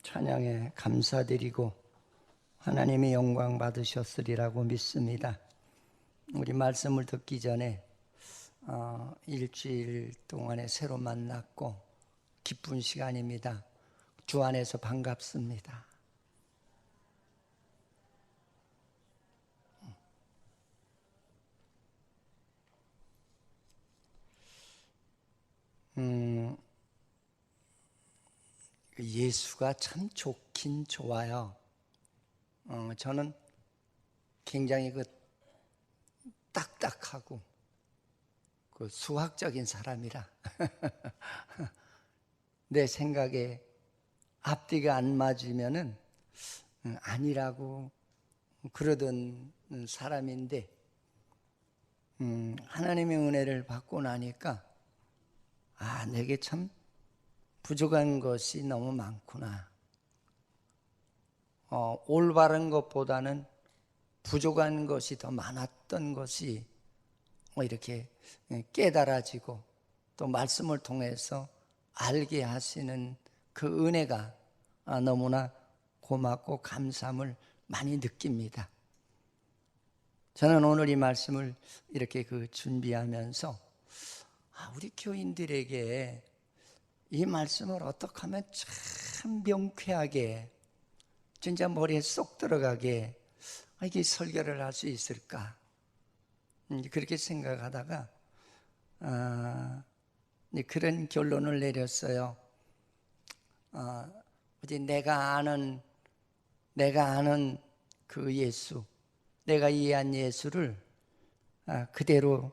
찬양에 감사드리고 하나님의 영광 받으셨으리라고 믿습니다. 우리 말씀을 듣기 전에 일주일 동안에 새로 만났고 기쁜 시간입니다. 주 안에서 반갑습니다. 예수가 참 좋긴 좋아요. 저는 굉장히 딱딱하고 수학적인 사람이라 내 생각에 앞뒤가 안 맞으면은 아니라고 그러던 사람인데 하나님의 은혜를 받고 나니까 내게 참 부족한 것이 너무 많구나. 올바른 것보다는 부족한 것이 더 많았던 것이 이렇게 깨달아지고 또 말씀을 통해서 알게 하시는 그 은혜가 너무나 고맙고 감사함을 많이 느낍니다. 저는 오늘 이 말씀을 이렇게 준비하면서 우리 교인들에게 이 말씀을 어떻게 하면 참 명쾌하게 진짜 머리에 쏙 들어가게 이게 설교를 할 수 있을까 그렇게 생각하다가 그런 결론을 내렸어요. 내가 아는 그 예수, 내가 이해한 예수를 그대로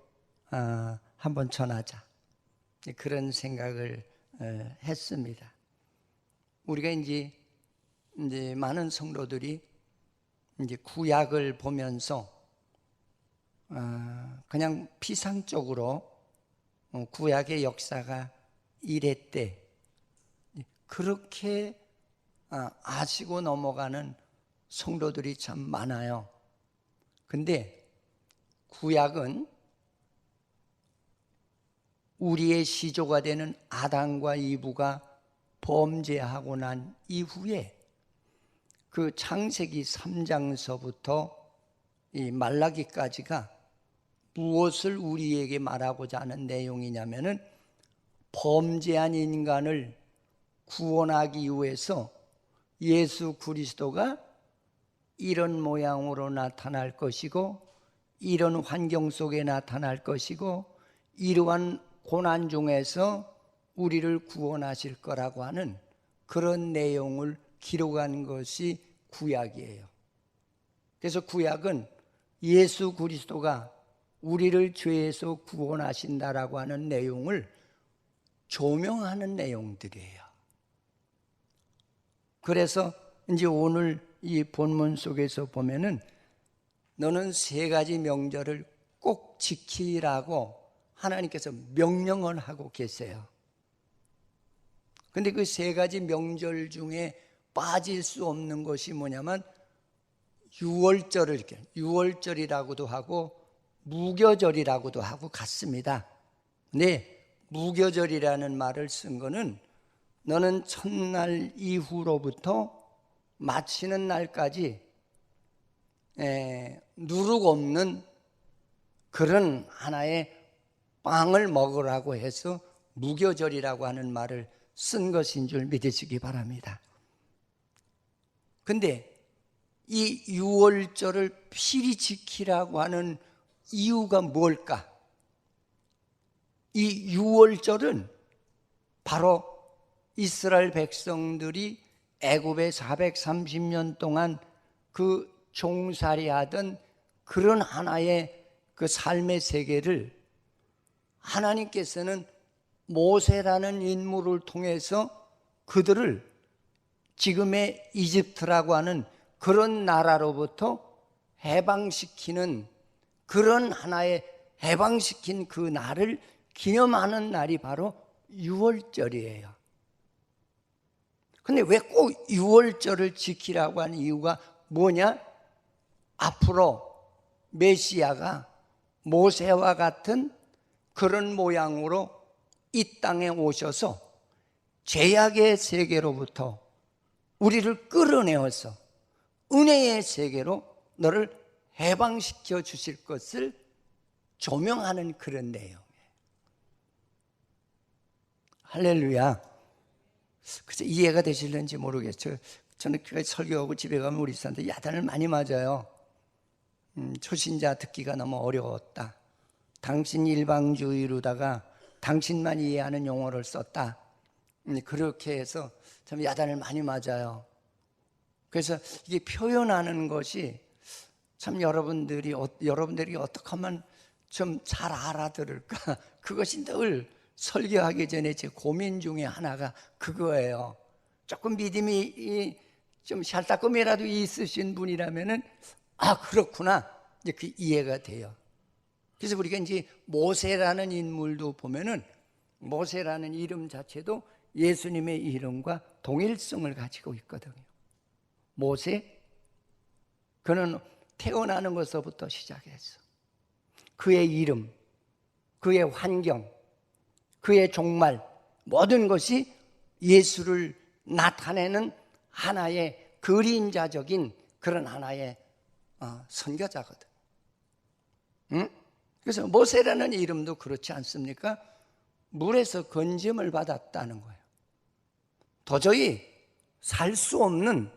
한번 전하자 그런 생각을 했습니다. 우리가 이제 많은 성도들이 이제 구약을 보면서 그냥 피상적으로 구약의 역사가 이랬대 그렇게 아시고 넘어가는 성도들이 참 많아요. 근데 구약은 우리의 시조가 되는 아담과 이브가 범죄하고 난 이후에 그 창세기 3장서부터 이 말라기까지가 무엇을 우리에게 말하고자 하는 내용이냐면은 범죄한 인간을 구원하기 위해서 예수 그리스도가 이런 모양으로 나타날 것이고 이런 환경 속에 나타날 것이고 이러한 고난 중에서 우리를 구원하실 거라고 하는 그런 내용을 기록한 것이 구약이에요. 그래서 구약은 예수 그리스도가 우리를 죄에서 구원하신다라고 하는 내용을 조명하는 내용들이에요. 그래서 이제 오늘 이 본문 속에서 보면은 너는 3가지 명절을 꼭 지키라고 하나님께서 명령을 하고 계세요. 근데 그 3가지 명절 중에 빠질 수 없는 것이 뭐냐면 유월절이라고도 하고 무교절이라고도 하고 같습니다. 근데 무교절이라는 말을 쓴 거는 너는 첫날 이후로부터 마치는 날까지 누룩 없는 그런 하나의 빵을 먹으라고 해서 무교절이라고 하는 말을 쓴 것인 줄 믿으시기 바랍니다. 근데 이 유월절을 필히 지키라고 하는 이유가 뭘까? 이 유월절은 바로 이스라엘 백성들이 애굽에 430년 동안 그 종살이하던 그런 하나의 그 삶의 세계를 하나님께서는 모세라는 인물을 통해서 그들을 지금의 이집트라고 하는 그런 나라로부터 해방시키는 그런 하나의 해방시킨 그 날을 기념하는 날이 바로 유월절이에요. 근데 왜 꼭 유월절을 지키라고 하는 이유가 뭐냐? 앞으로 메시아가 모세와 같은 그런 모양으로 이 땅에 오셔서 죄악의 세계로부터 우리를 끌어내어서 은혜의 세계로 너를 해방시켜 주실 것을 조명하는 그런 내용이에요. 할렐루야. 그래서 이해가 되실는지 모르겠어요. 저는 교회 설교하고 집에 가면 우리 사람들 야단을 많이 맞아요. 초신자 듣기가 너무 어려웠다. 당신 일방주의로다가 당신만 이해하는 용어를 썼다. 그렇게 해서 참 야단을 많이 맞아요. 그래서 이게 표현하는 것이 참 여러분들이 어떻게 하면 좀 잘 알아들을까? 그것이 늘 설교하기 전에 제 고민 중에 하나가 그거예요. 조금 믿음이 좀 샬따끔이라도 있으신 분이라면은 그렇구나, 이제 그 이해가 돼요. 그래서 우리가 이제 모세라는 인물도 보면은 모세라는 이름 자체도 예수님의 이름과 동일성을 가지고 있거든요. 모세, 그는 태어나는 것서부터 시작해서 그의 이름, 그의 환경, 그의 종말, 모든 것이 예수를 나타내는 하나의 그림자적인 그런 하나의 선교자거든. 응? 그래서 모세라는 이름도 그렇지 않습니까? 물에서 건짐을 받았다는 거예요. 도저히 살 수 없는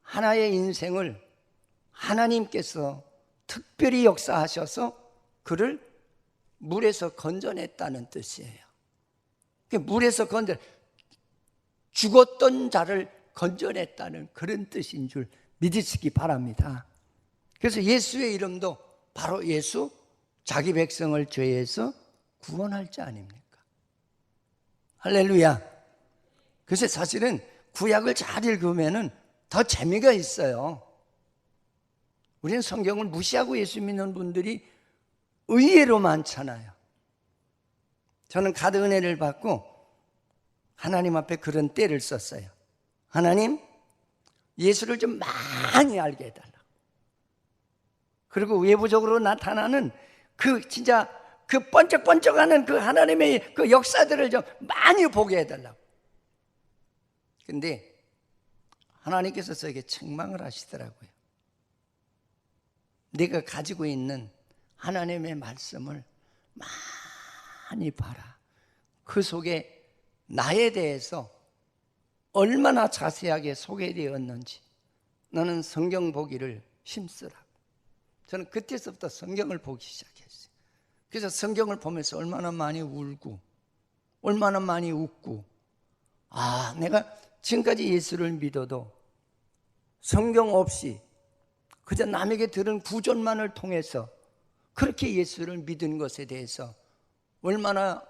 하나의 인생을 하나님께서 특별히 역사하셔서 그를 물에서 건져냈다는 뜻이에요. 물에서 죽었던 자를 건져냈다는 그런 뜻인 줄 믿으시기 바랍니다. 그래서 예수의 이름도 바로 예수, 자기 백성을 죄에서 구원할 자 아닙니까? 할렐루야. 그래서 사실은 구약을 잘 읽으면은 더 재미가 있어요. 우리는 성경을 무시하고 예수 믿는 분들이 의외로 많잖아요. 저는 가득 은혜를 받고 하나님 앞에 그런 때를 썼어요. 하나님, 예수를 좀 많이 알게 해달라. 그리고 외부적으로 나타나는 진짜 그 번쩍번쩍하는 그 하나님의 그 역사들을 좀 많이 보게 해달라고. 근데 하나님께서 저에게 책망을 하시더라고요. 네가 가지고 있는 하나님의 말씀을 많이 봐라. 그 속에 나에 대해서 얼마나 자세하게 소개되었는지 너는 성경 보기를 힘쓰라. 저는 그때서부터 성경을 보기 시작했어요. 그래서 성경을 보면서 얼마나 많이 울고 얼마나 많이 웃고, 내가 지금까지 예수를 믿어도 성경 없이 그저 남에게 들은 구절만을 통해서 그렇게 예수를 믿은 것에 대해서 얼마나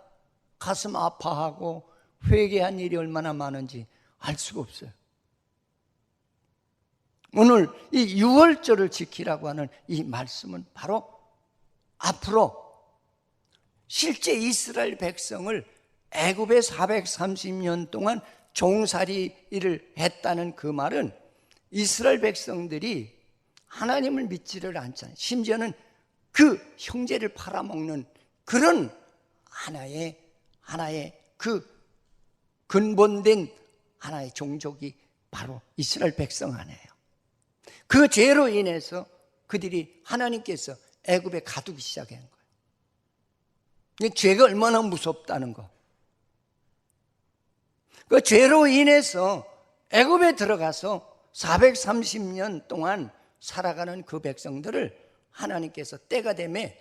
가슴 아파하고 회개한 일이 얼마나 많은지 알 수가 없어요. 오늘 이 유월절을 지키라고 하는 이 말씀은 바로 앞으로 실제 이스라엘 백성을 애굽에 430년 동안 종살이를 했다는 그 말은 이스라엘 백성들이 하나님을 믿지를 않잖아요. 심지어는 그 형제를 팔아먹는 그런 하나의 그 근본된 하나의 종족이 바로 이스라엘 백성 안에요. 그 죄로 인해서 그들이 하나님께서 애굽에 가두기 시작한 거예요. 이 죄가 얼마나 무섭다는 거. 그 죄로 인해서 애굽에 들어가서 430년 동안 살아가는 그 백성들을 하나님께서 때가 되매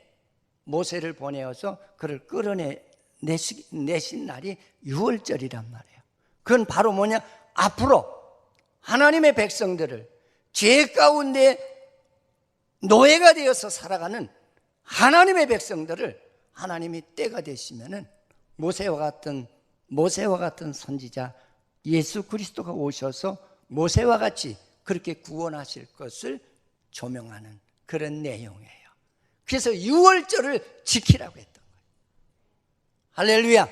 모세를 보내어서 그를 끌어내신 날이 유월절이란 말이에요. 그건 바로 뭐냐? 앞으로 하나님의 백성들을 죄 가운데 노예가 되어서 살아가는 하나님의 백성들을 하나님이 때가 되시면은 모세와 같은 선지자 예수 그리스도가 오셔서 모세와 같이 그렇게 구원하실 것을 조명하는 그런 내용이에요. 그래서 유월절을 지키라고 했던 거예요. 할렐루야.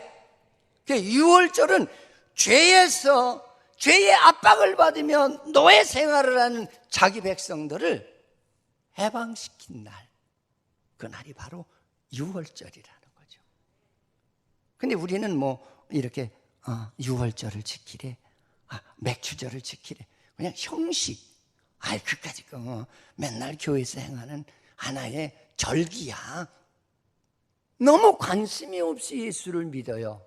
유월절은 죄의 압박을 받으며 노예 생활을 하는 자기 백성들을 해방시킨 날, 그 날이 바로 유월절이라는 거죠. 근데 우리는 이렇게 유월절을 지키래. 맥주절을 지키래. 그냥 형식. 그까짓 거 맨날 교회에서 행하는 하나의 절기야. 너무 관심이 없이 예수를 믿어요.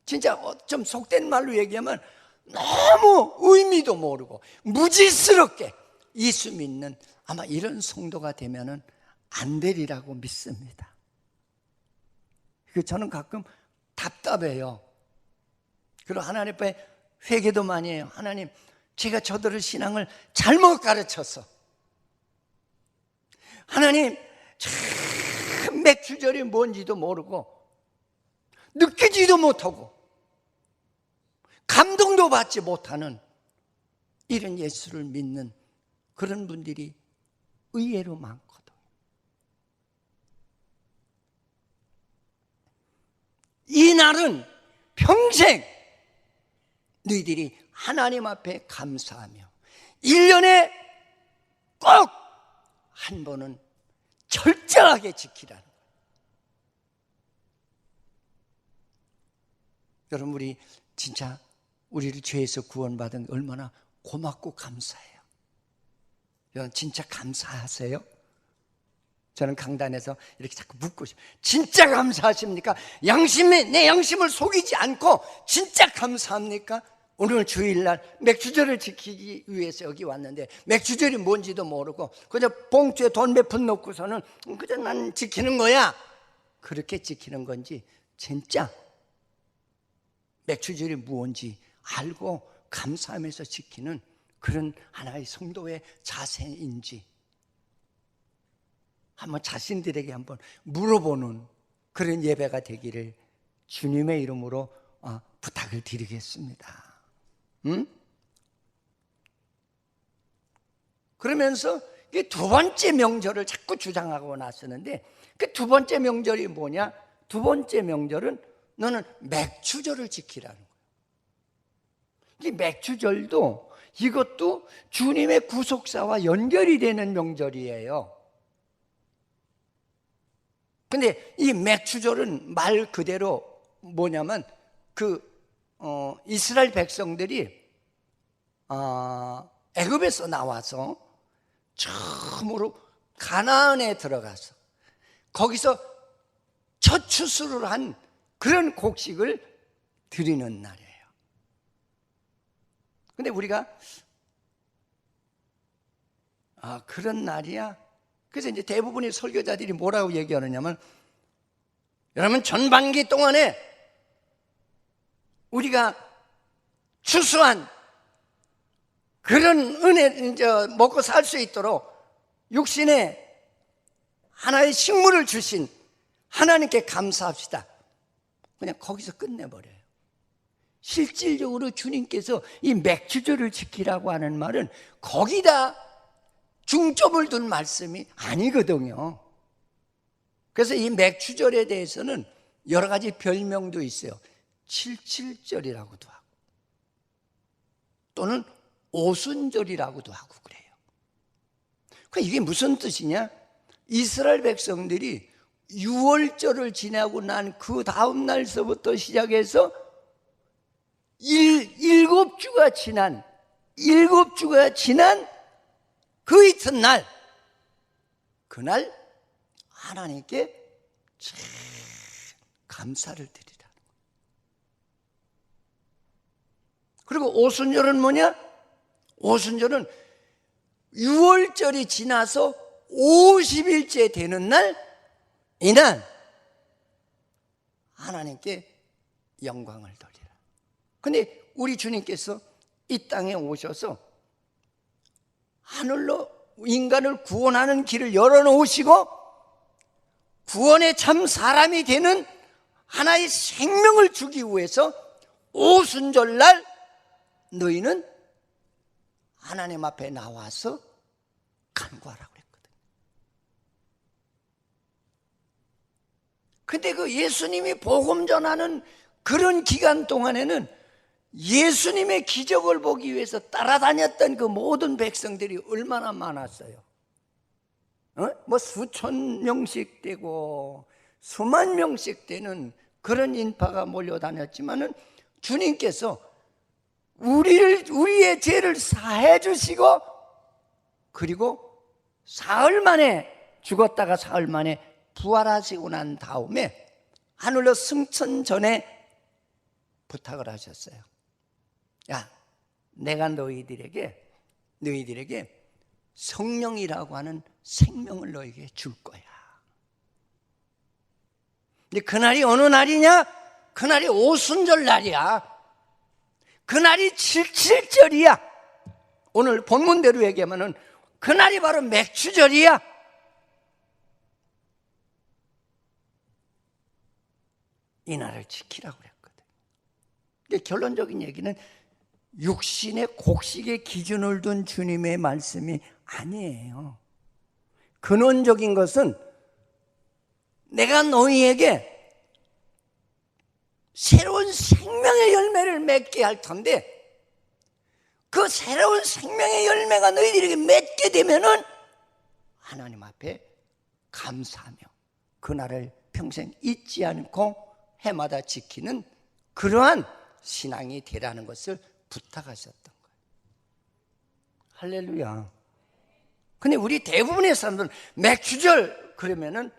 진짜 좀 속된 말로 얘기하면 너무 의미도 모르고 무지스럽게 예수 믿는 아마 이런 성도가 되면은 안 되리라고 믿습니다. 저는 가끔 답답해요. 그리고 하나님 앞에 회개도 많이 해요. 하나님, 제가 저들의 신앙을 잘못 가르쳐서 하나님 참 맥주절이 뭔지도 모르고 느끼지도 못하고 감동도 받지 못하는 이런 예수를 믿는 그런 분들이 의외로 많거든. 이 날은 평생 너희들이 하나님 앞에 감사하며 1년에 꼭 한 번은 철저하게 지키라는 거예요. 여러분, 우리 진짜 우리를 죄에서 구원받은 얼마나 고맙고 감사해요. 여러분 진짜 감사하세요? 저는 강단에서 이렇게 자꾸 묻고 싶어요. 진짜 감사하십니까? 내 양심을 속이지 않고 진짜 감사합니까? 오늘 주일날 맥주절을 지키기 위해서 여기 왔는데 맥주절이 뭔지도 모르고 그저 봉투에 돈 몇 푼 넣고서는 그저 난 지키는 거야. 그렇게 지키는 건지 진짜 맥주절이 무엇인지 알고 감사하면서 지키는 그런 하나의 성도의 자세인지 한번 자신들에게 한번 물어보는 그런 예배가 되기를 주님의 이름으로 부탁을 드리겠습니다. 그러면서 두 번째 명절을 자꾸 주장하고 나서는데 그 두 번째 명절이 뭐냐? 두 번째 명절은 너는 맥주절을 지키라는 거예요. 이 맥주절도 이것도 주님의 구속사와 연결이 되는 명절이에요. 근데 이 맥주절은 말 그대로 뭐냐면 이스라엘 백성들이 애굽에서 나와서 처음으로 가나안에 들어가서 거기서 첫 추수를 한 그런 곡식을 드리는 날이에요. 근데 우리가 그런 날이야? 그래서 이제 대부분의 설교자들이 뭐라고 얘기하느냐면 여러분 전반기 동안에 우리가 추수한 그런 은혜 이제 먹고 살 수 있도록 육신에 하나의 식물을 주신 하나님께 감사합시다. 그냥 거기서 끝내버려요. 실질적으로 주님께서 이 맥주절을 지키라고 하는 말은 거기다 중점을 둔 말씀이 아니거든요. 그래서 이 맥주절에 대해서는 여러 가지 별명도 있어요. 77절이라고도 하고 또는 오순절이라고도 하고 그래요. 그러니까 이게 무슨 뜻이냐? 이스라엘 백성들이 6월절을 지나고 난 그 다음 날서부터 시작해서 7주가 지난 그 이튿날 그날 하나님께 참 감사를 드리라는 거예요. 그리고 오순절은 뭐냐? 오순절은 6월절이 지나서 50일째 되는 날 이날 하나님께 영광을 돌리라. 근데 우리 주님께서 이 땅에 오셔서 하늘로 인간을 구원하는 길을 열어놓으시고 구원의 참 사람이 되는 하나의 생명을 주기 위해서 오순절날 너희는 하나님 앞에 나와서 간구하라고 그랬거든. 근데 그 예수님이 복음 전하는 그런 기간 동안에는 예수님의 기적을 보기 위해서 따라다녔던 그 모든 백성들이 얼마나 많았어요. 뭐 수천 명씩 되고 수만 명씩 되는 그런 인파가 몰려다녔지만은 주님께서 우리의 죄를 사해 주시고, 그리고 사흘 만에 죽었다가 사흘 만에 부활하시고 난 다음에 하늘로 승천 전에 부탁을 하셨어요. 야, 내가 너희들에게 성령이라고 하는 생명을 너에게 줄 거야. 근데 그날이 어느 날이냐? 그날이 오순절 날이야. 그날이 77절이야. 오늘 본문대로 얘기하면은 그날이 바로 맥주절이야. 이 날을 지키라고 그랬거든. 근데 결론적인 얘기는 육신의 곡식의 기준을 둔 주님의 말씀이 아니에요. 근원적인 것은 내가 너희에게 새로운 생명의 열매를 맺게 할 텐데, 그 새로운 생명의 열매가 너희들에게 맺게 되면은 하나님 앞에 감사하며 그날을 평생 잊지 않고 해마다 지키는 그러한 신앙이 되라는 것을 부탁하셨던 거예요. 할렐루야. 근데 우리 대부분의 사람들은 맥주절 그러면은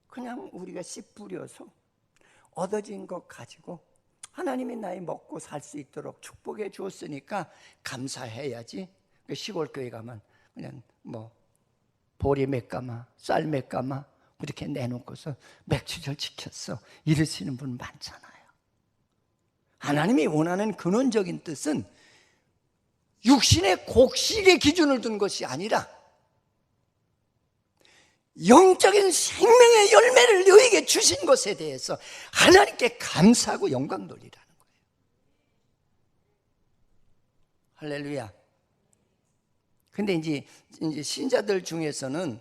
그냥 우리가 씨 뿌려서 얻어진 것 가지고 하나님이 나의 먹고 살 수 있도록 축복해 주었으니까 감사해야지. 시골 교회 가면 그냥 뭐 보리 몇 가마, 쌀 몇 가마 이렇게 내놓고서 맥주절 지켰어 이러시는 분 많잖아요. 하나님이 원하는 근원적인 뜻은 육신의 곡식의 기준을 둔 것이 아니라 영적인 생명의 열매를 너에게 주신 것에 대해서 하나님께 감사하고 영광 돌리라는 거예요. 할렐루야. 근데 이제 신자들 중에서는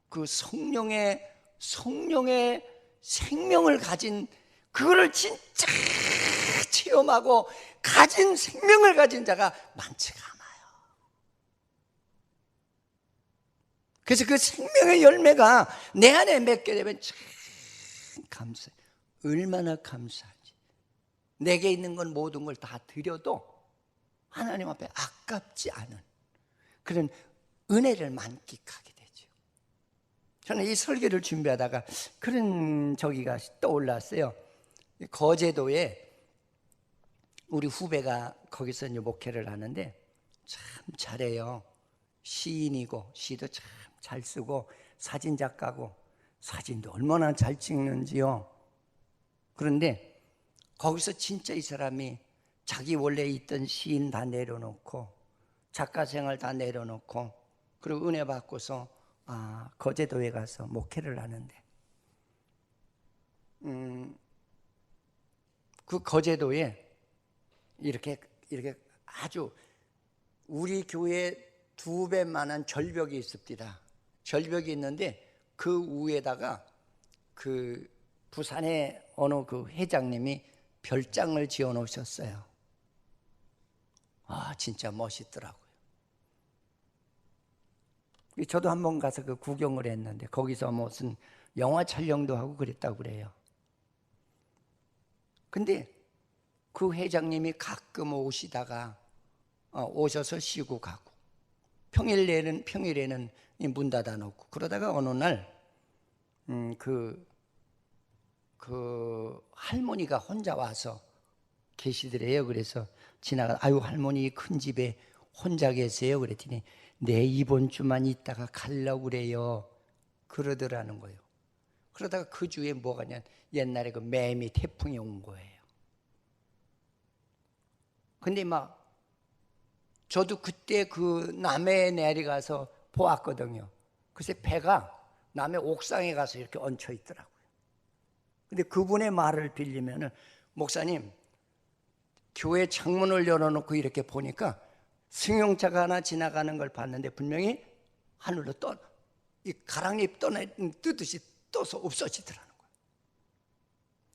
그 성령의 생명을 가진, 그거를 진짜 체험하고 가진 생명을 가진 자가 많지가 않아요. 그래서 그 생명의 열매가 내 안에 맺게 되면 참 감사해. 얼마나 감사하지. 내게 있는 건 모든 걸 다 드려도 하나님 앞에 아깝지 않은 그런 은혜를 만끽하게 되죠. 저는 이 설교를 준비하다가 그런 저기가 떠올랐어요. 거제도에 우리 후배가 거기서 이제 목회를 하는데 참 잘해요. 시인이고 시도 참 잘 쓰고 사진 작가고 사진도 얼마나 잘 찍는지요. 그런데 거기서 진짜 이 사람이 자기 원래 있던 시인 다 내려놓고 작가 생활 다 내려놓고 그리고 은혜 받고서 거제도에 가서 목회를 하는데 그 거제도에 이렇게 아주 우리 교회 2배만한 절벽이 있습니다. 절벽이 있는데 그 위에다가 그 부산의 어느 그 회장님이 별장을 지어 놓으셨어요. 진짜 멋있더라고요. 저도 한번 가서 그 구경을 했는데 거기서 무슨 영화 촬영도 하고 그랬다고 그래요. 근데 그 회장님이 가끔 오시다가 오셔서 쉬고 가고 평일에는 문 닫아 놓고 그러다가 어느 날 그 할머니가 혼자 와서 계시더래요. 그래서 지나가 아유 할머니 큰 집에 혼자 계세요. 그랬더니 네 이번 주만 있다가 가려고 그래요. 그러더라는 거예요. 그러다가 그 주에 뭐가냐 옛날에 그 매미 태풍이 온 거예요. 근데 막 저도 그때 그 남해에 내려가서 보았거든요. 그래서 배가 남해 옥상에 가서 이렇게 얹혀 있더라고요. 근데 그분의 말을 빌리면은 목사님 교회 창문을 열어놓고 이렇게 보니까 승용차가 하나 지나가는 걸 봤는데 분명히 하늘로 이 가랑잎 뜨듯이 떠서 없어지더라는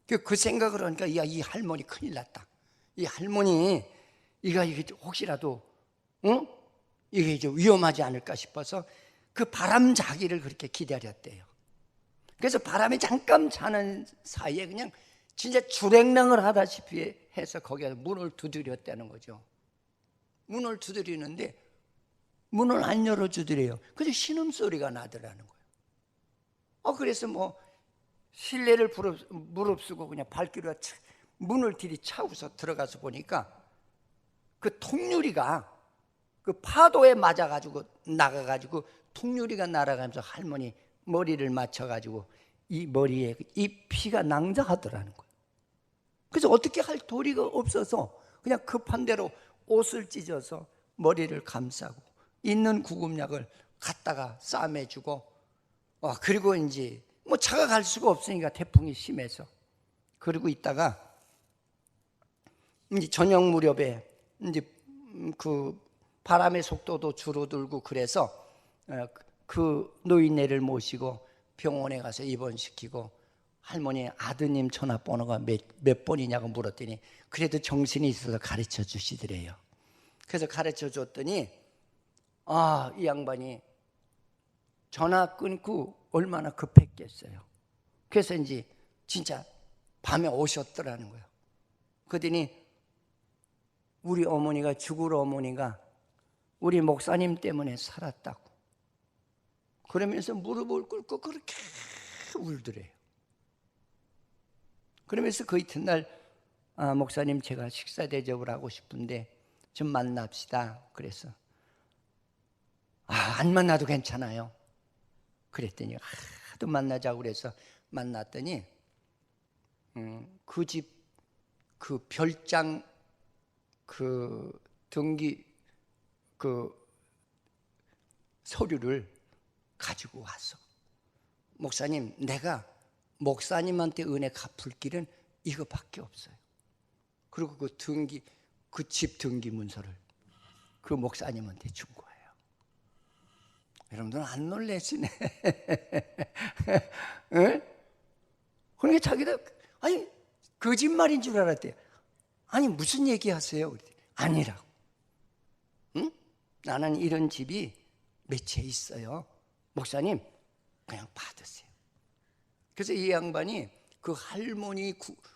거예요. 그 생각을 하니까 야, 이 할머니 큰일 났다. 이 할머니 이게 혹시라도 이게 좀 위험하지 않을까 싶어서 그 바람자기를 그렇게 기다렸대요. 그래서 바람이 잠깐 차는 사이에 그냥 진짜 주랭랑을 하다시피 해서 거기에 문을 두드렸다는 거죠. 문을 두드리는데 문을 안 열어주더래요. 그래서 신음소리가 나더라는 거예요. 그래서 뭐 실례를 무릅쓰고 그냥 발길로 문을 들이차고서 들어가서 보니까 그 통유리가 그 파도에 맞아가지고 나가가지고 통유리가 날아가면서 할머니 머리를 맞춰가지고 이 머리에 이 피가 낭자하더라는 거예요. 그래서 어떻게 할 도리가 없어서 그냥 급한 대로 옷을 찢어서 머리를 감싸고 있는 구급약을 갖다가 싸매주고 그리고 이제 뭐 차가 갈 수가 없으니까 태풍이 심해서 그러고 있다가 이제 저녁 무렵에 이제 그 바람의 속도도 줄어들고 그래서 그 노인네를 모시고 병원에 가서 입원시키고 할머니 아드님 전화번호가 몇 번이냐고 물었더니 그래도 정신이 있어서 가르쳐 주시더래요. 그래서 가르쳐 줬더니 이 양반이 전화 끊고 얼마나 급했겠어요. 그래서 이제 진짜 밤에 오셨더라는 거예요. 그러더니 우리 어머니가 죽을 어머니가 우리 목사님 때문에 살았다고 그러면서 무릎을 꿇고 그렇게 울더래요. 그러면서 그 이튿날 목사님 제가 식사 대접을 하고 싶은데 좀 만납시다 그래서 안 만나도 괜찮아요. 그랬더니 하도 만나자고 그래서 만났더니 그 집 그 별장 그 등기 그 서류를 가지고 와서 목사님 내가 목사님한테 은혜 갚을 길은 이거밖에 없어요. 그리고 그 등기 그 집 등기 문서를 그 목사님한테 준 거예요. 여러분들은 안 놀라시네. 그러니까 자기도 거짓말인 줄 알았대요. 아니 무슨 얘기하세요? 그랬더니 아니라고. 응? 나는 이런 집이 몇 채 있어요. 목사님 그냥 받으세요. 그래서 이 양반이 그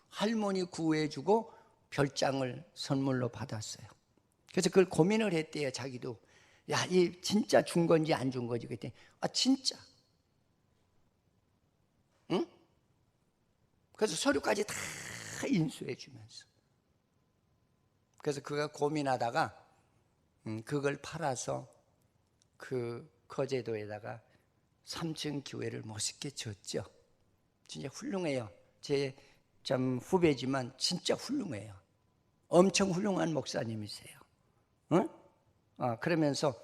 할머니 구해주고 별장을 선물로 받았어요. 그래서 그걸 고민을 했대요. 자기도 이 진짜 준 건지 안 준 건지 그랬더니 진짜. 응? 그래서 서류까지 다 인수해 주면서 그래서 그가 고민하다가 그걸 팔아서 그 거제도에다가 3층 교회를 멋있게 지었죠. 진짜 훌륭해요. 제 참 후배지만 진짜 훌륭해요. 엄청 훌륭한 목사님이세요. 응? 그러면서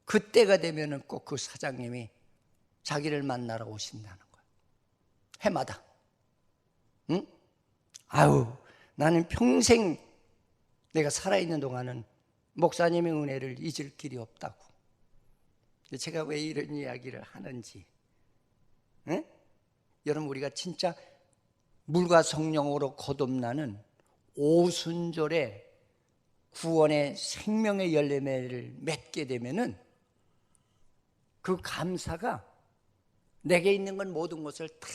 그때가 되면은 꼭 그 사장님이 자기를 만나러 오신다는 거예요. 해마다. 응? 나는 평생 내가 살아있는 동안은 목사님의 은혜를 잊을 길이 없다고. 제가 왜 이런 이야기를 하는지. 응? 여러분 우리가 진짜 물과 성령으로 거듭나는 오순절에 구원의 생명의 열매를 맺게 되면은 그 감사가 내게 있는 건 모든 것을 다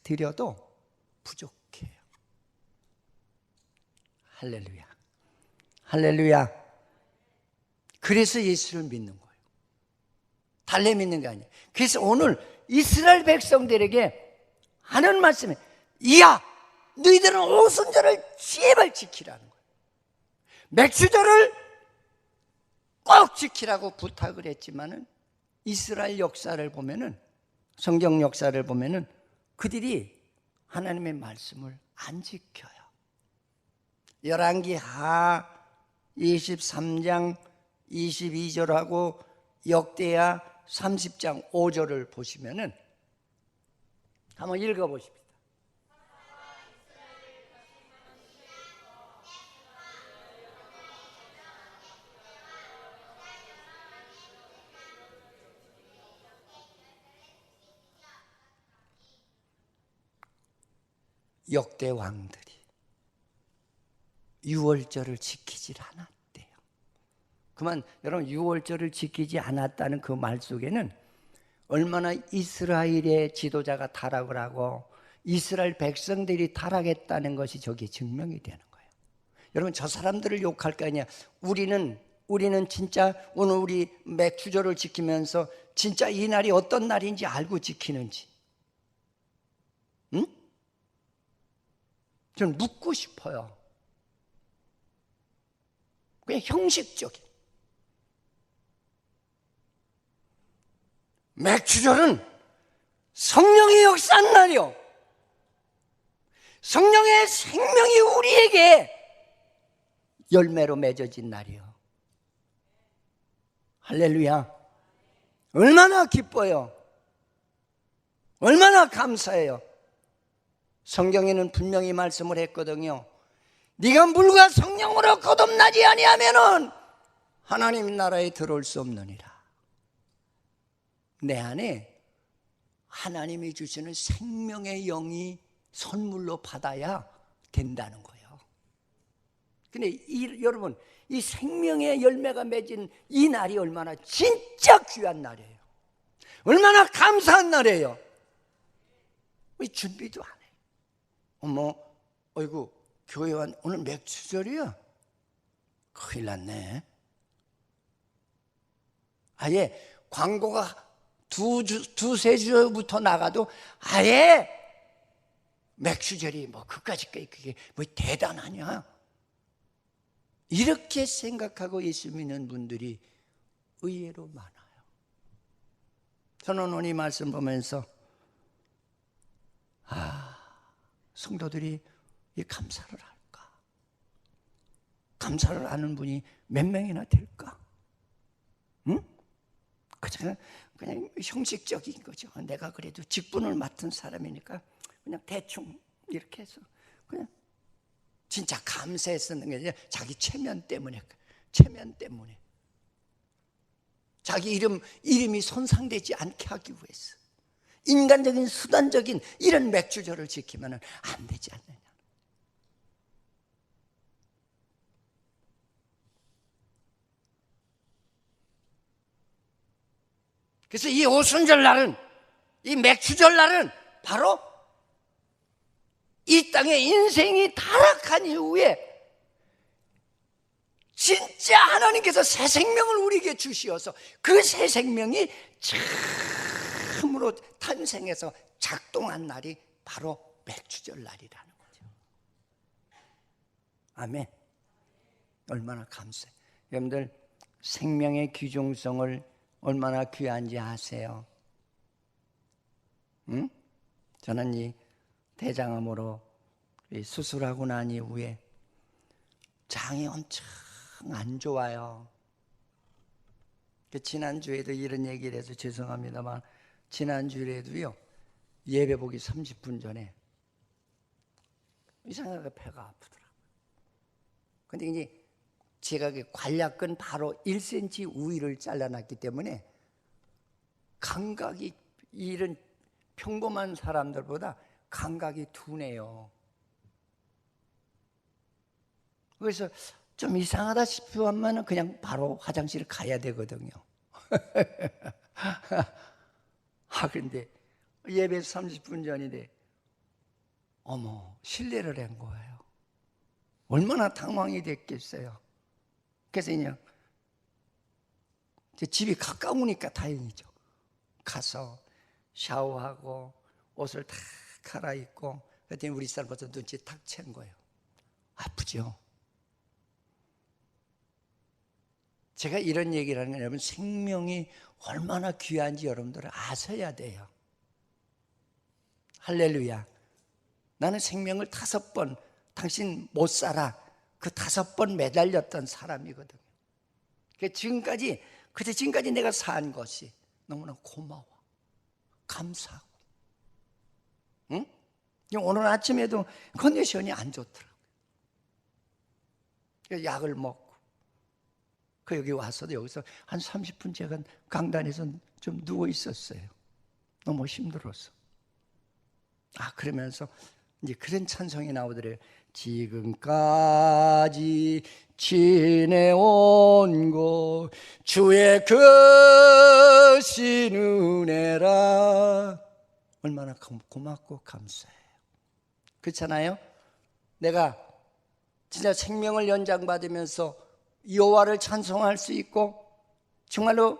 드려도 부족해요. 할렐루야. 할렐루야. 그래서 예수를 믿는 거예요. 달래 믿는 게 아니에요. 그래서 오늘 이스라엘 백성들에게 하는 말씀이 너희들은 오순절을 제발 지키라는 거예요. 맥주절을 꼭 지키라고 부탁을 했지만은 이스라엘 역사를 보면은 성경 역사를 보면은 그들이 하나님의 말씀을 안 지켜요. 열왕기하 23장 22절하고 역대하 30장 5절을 보시면은 한번 읽어보십시다. 역대 왕들이 유월절을 지키질 않았대요. 그만 여러분 유월절을 지키지 않았다는 그 말 속에는 얼마나 이스라엘의 지도자가 타락을 하고 이스라엘 백성들이 타락했다는 것이 저기에 증명이 되는 거예요. 여러분, 저 사람들을 욕할 거 아니야. 우리는 진짜 오늘 우리 맥주절을 지키면서 진짜 이 날이 어떤 날인지 알고 지키는지, 응? 저는 묻고 싶어요. 그냥 형식적인. 맥주절은 성령의 역사한 날이요, 성령의 생명이 우리에게 열매로 맺어진 날이요. 할렐루야. 얼마나 기뻐요. 얼마나 감사해요. 성경에는 분명히 말씀을 했거든요. 네가 물과 성령으로 거듭나지 아니하면은 하나님 나라에 들어올 수 없느니라. 내 안에 하나님이 주시는 생명의 영이 선물로 받아야 된다는 거예요. 근데 여러분, 이 생명의 열매가 맺은 이 날이 얼마나 진짜 귀한 날이에요. 얼마나 감사한 날이에요. 우리 준비도 안 해요. 어머, 어이구, 교회 와 오늘 맥주절이야? 큰일 났네. 아예 광고가 두세 주부터 나가도 아예 맥주절이 뭐 그까짓 그게 뭐 대단하냐, 이렇게 생각하고 예수 믿는 분들이 의외로 많아요. 저는 오늘 이 말씀 보면서 성도들이 이 감사를 할까? 감사를 하는 분이 몇 명이나 될까? 응? 그냥 형식적인 거죠. 내가 그래도 직분을 맡은 사람이니까 그냥 대충 이렇게 해서 그냥 진짜 감사했었는 게 아니라 자기 체면 때문에 자기 이름이 손상되지 않게 하기 위해서 인간적인 수단적인 이런 맥주절을 지키면 안 되지 않느냐. 그래서 이 오순절 날은, 이 맥주절 날은 바로 이 땅에 인생이 타락한 이후에 진짜 하나님께서 새 생명을 우리에게 주시어서 그 새 생명이 참으로 탄생해서 작동한 날이 바로 맥주절 날이라는 거죠. 아멘. 얼마나 감사해요. 여러분들, 생명의 귀중성을 얼마나 귀한지 아세요? 응? 저는 이 대장암으로 수술하고 난 이후에 장이 엄청 안 좋아요. 지난주에도 이런 얘기를 해서 죄송합니다만, 지난주에도요, 예배 보기 30분 전에 이상하게 배가 아프더라고요. 근데 이제 제가 관략근 바로 1cm 우위를 잘라놨기 때문에 감각이, 이런 평범한 사람들보다 감각이 둔해요. 그래서 좀 이상하다 싶으면 그냥 바로 화장실 가야 되거든요. 그런데 예배 30분 전인데 어머, 실례를 한 거예요. 얼마나 당황이 됐겠어요. 그래서 그냥 집이 가까우니까 다행이죠. 가서 샤워하고 옷을 다 갈아입고, 그랬더니 우리 딸 벌써 눈치 탁 챈 거예요. 아프죠? 제가 이런 얘기를 하는 건 여러분, 생명이 얼마나 귀한지 여러분들 아셔야 돼요. 할렐루야. 나는 생명을 5번, 당신 못 살아, 그 5번 매달렸던 사람이거든요. 지금까지 내가 산 것이 너무나 고마워, 감사하고. 응? 오늘 아침에도 컨디션이 안 좋더라고요. 약을 먹고, 여기 와서도 여기서 한 30분 제가 강단에서 좀 누워 있었어요. 너무 힘들어서. 그러면서 이제 그런 찬송이 나오더래요. 지금까지 지내온 곳 주의 크신 은혜라. 얼마나 고맙고 감사해요. 그렇잖아요? 내가 진짜 생명을 연장받으면서 여호와를 찬송할 수 있고 정말로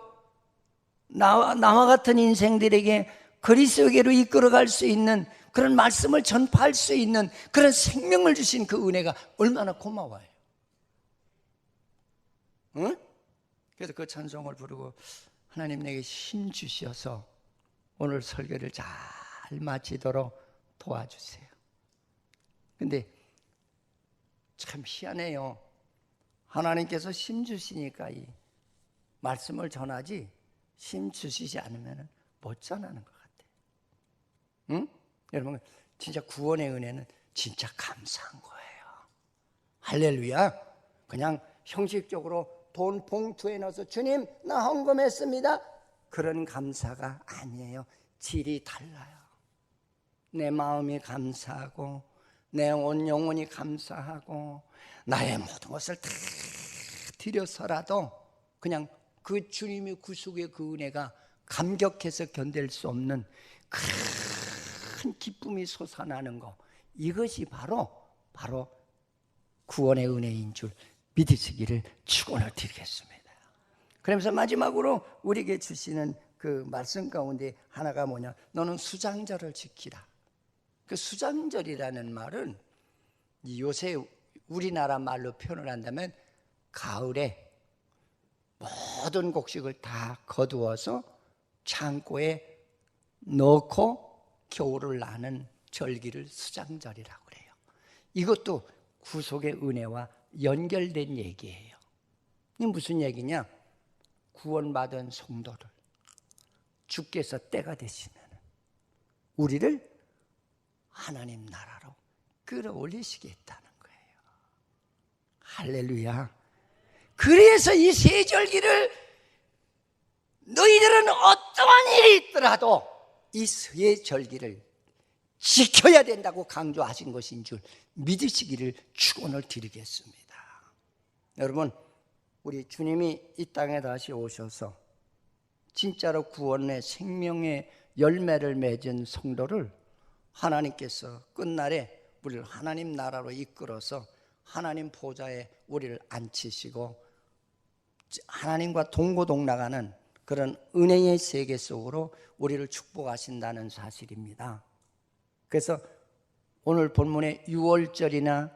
나와 같은 인생들에게 그리스도에게로 이끌어갈 수 있는 그런 말씀을 전파할 수 있는 그런 생명을 주신 그 은혜가 얼마나 고마워요. 응? 그래서 그 찬송을 부르고 하나님 내게 힘 주셔서 오늘 설교를 잘 마치도록 도와주세요. 근데 참 희한해요. 하나님께서 힘 주시니까 이 말씀을 전하지 힘 주시지 않으면 못 전하는 것 같아요. 응? 여러분 진짜 구원의 은혜는 진짜 감사한 거예요. 할렐루야. 그냥 형식적으로 돈 봉투에 넣어서 주님 나 헌금했습니다, 그런 감사가 아니에요. 질이 달라요. 내 마음이 감사하고 내 온 영혼이 감사하고 나의 모든 것을 다 드려서라도 그냥 그 주님의 구속의 그 은혜가 감격해서 견딜 수 없는 큰 기쁨이 솟아나는 것, 이것이 바로 구원의 은혜인 줄 믿으시기를 축원을 드리겠습니다. 그러면서 마지막으로 우리에게 주시는 그 말씀 가운데 하나가 뭐냐, 너는 수장절을 지키라. 그 수장절이라는 말은 요새 우리나라 말로 표현을 한다면 가을에 모든 곡식을 다 거두어서 창고에 넣고 겨울을 나는 절기를 수장절이라고 그래요. 이것도 구속의 은혜와 연결된 얘기예요. 이게 무슨 얘기냐? 구원받은 성도를 주께서 때가 되시면 우리를 하나님 나라로 끌어올리시겠다는 거예요. 할렐루야. 그래서 이 세절기를 너희들은 어떠한 일이 있더라도 이 세절기를 지켜야 된다고 강조하신 것인 줄 믿으시기를 축원을 드리겠습니다. 여러분, 우리 주님이 이 땅에 다시 오셔서 진짜로 구원의 생명의 열매를 맺은 성도를 하나님께서 끝날에 우리를 하나님 나라로 이끌어서 하나님 보좌에 우리를 앉히시고 하나님과 동고동락하는 그런 은혜의 세계 속으로 우리를 축복하신다는 사실입니다. 그래서 오늘 본문의 유월절이나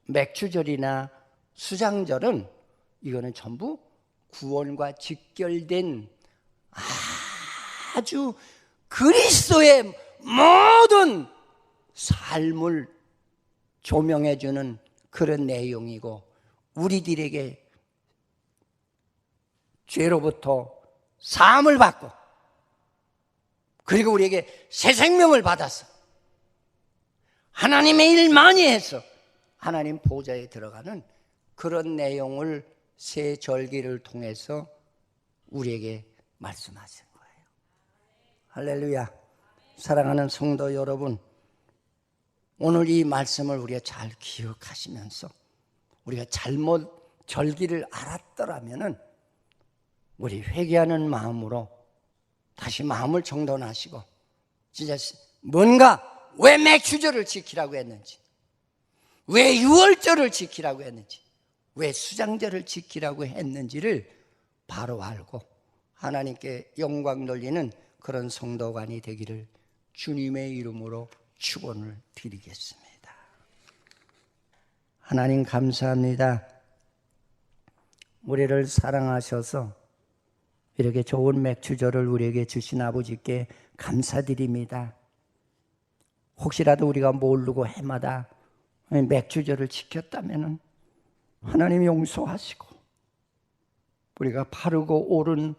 맥주절이나 수장절은 이거는 전부 구원과 직결된 아주 그리스도의 모든 삶을 조명해주는 그런 내용이고, 우리들에게 죄로부터 사함을 받고 그리고 우리에게 새 생명을 받아서 하나님의 일 많이 해서 하나님 보좌에 들어가는 그런 내용을 새 절기를 통해서 우리에게 말씀하신 거예요. 할렐루야. 사랑하는 성도 여러분, 오늘 이 말씀을 우리가 잘 기억하시면서 우리가 잘못 절기를 알았더라면은 우리 회개하는 마음으로 다시 마음을 정돈하시고 진짜 뭔가 왜 맥주절을 지키라고 했는지, 왜 유월절을 지키라고 했는지, 왜 수장절을 지키라고 했는지를 바로 알고 하나님께 영광 돌리는 그런 성도관이 되기를 주님의 이름으로 축원을 드리겠습니다. 하나님 감사합니다. 우리를 사랑하셔서 이렇게 좋은 맥주절을 우리에게 주신 아버지께 감사드립니다. 혹시라도 우리가 모르고 해마다 맥주절을 지켰다면 하나님 용서하시고 우리가 바르고 옳은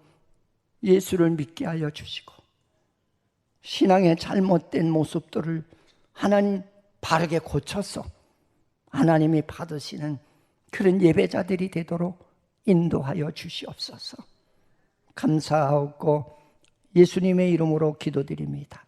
예수를 믿게 하여 주시고 신앙의 잘못된 모습들을 하나님 바르게 고쳐서 하나님이 받으시는 그런 예배자들이 되도록 인도하여 주시옵소서. 감사하고 예수님의 이름으로 기도드립니다.